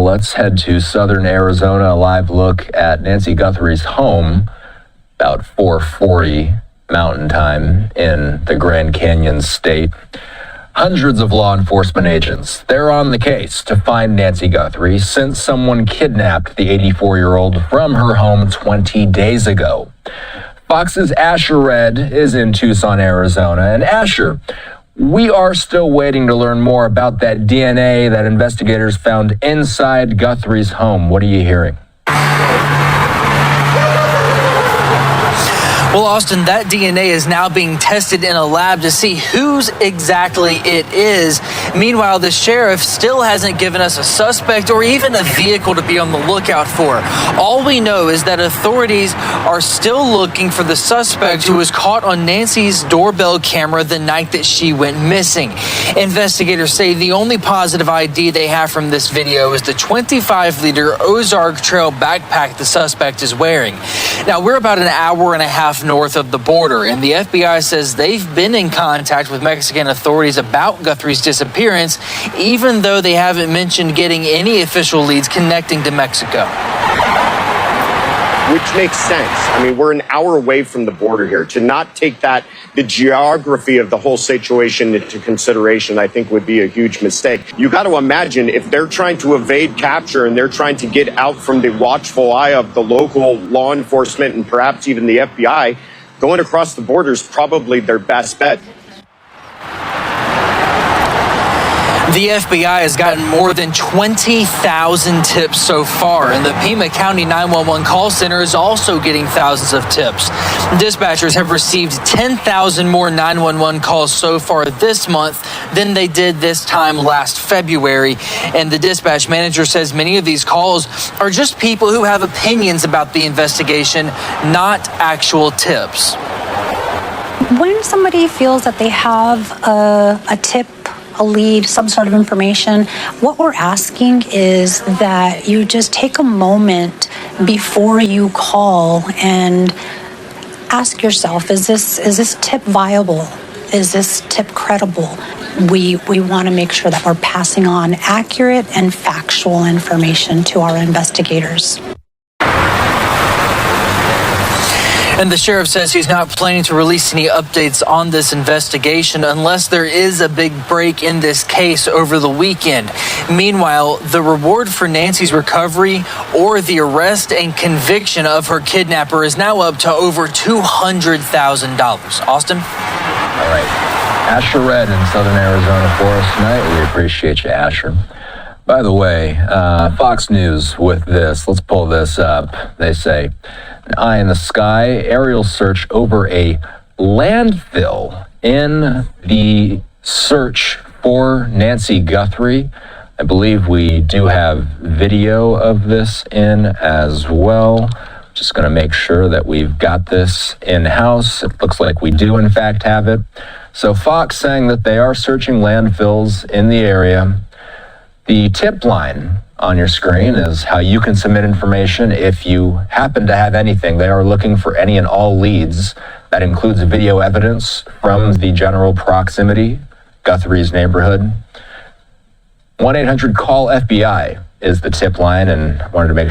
Let's head to southern Arizona, a live look at Nancy Guthrie's home, about 4:40 Mountain Time in the Grand Canyon State. Hundreds of law enforcement agents, they're on the case to find Nancy Guthrie since someone kidnapped the 84-year-old from her home 20 days ago. Fox's Asher Red is in Tucson, Arizona. And Asher, we are still waiting to learn more about that DNA that investigators found inside Guthrie's home. What are you hearing? Well, Austin, that DNA is now being tested in a lab to see whose exactly it is. Meanwhile, the sheriff still hasn't given us a suspect or even a vehicle to be on the lookout for. All we know is that authorities are still looking for the suspect who was caught on Nancy's doorbell camera the night that she went missing. Investigators say the only positive ID they have from this video is the 25-liter Ozark Trail backpack the suspect is wearing. Now, we're about an hour and a half north of the border, and the FBI says they've been in contact with Mexican authorities about Guthrie's disappearance, even though they haven't mentioned getting any official leads connecting to Mexico. Which makes sense. I mean, we're an hour away from the border here. To not take the geography of the whole situation into consideration, I think would be a huge mistake. You got to imagine if they're trying to evade capture and they're trying to get out from the watchful eye of the local law enforcement and perhaps even the FBI, going across the border is probably their best bet. The FBI has gotten more than 20,000 tips so far, and the Pima County 911 call center is also getting thousands of tips. Dispatchers have received 10,000 more 911 calls so far this month than they did this time last February, and the dispatch manager says many of these calls are just people who have opinions about the investigation, not actual tips. When somebody feels that they have a tip, a lead, some sort of information, what we're asking is that you just take a moment before you call and ask yourself, is this tip viable? Is this tip credible? We want to make sure that we're passing on accurate and factual information to our investigators. And the sheriff says he's not planning to release any updates on this investigation unless there is a big break in this case over the weekend. Meanwhile, the reward for Nancy's recovery or the arrest and conviction of her kidnapper is now up to over $200,000. Austin? All right. Asher Red in southern Arizona for us tonight. We appreciate you, Asher. By the way, Fox News with this. Let's pull this up. They say, an eye in the sky, aerial search over a landfill in the search for Nancy Guthrie. I believe we do have video of this in as well. Just going to make sure that we've got this in-house. It looks like we do, in fact, have it. So Fox saying that they are searching landfills in the area. The tip line on your screen is how you can submit information if you happen to have anything. They are looking for any and all leads. That includes video evidence from the general proximity, Guthrie's neighborhood. 1-800-CALL-FBI is the tip line, and I wanted to make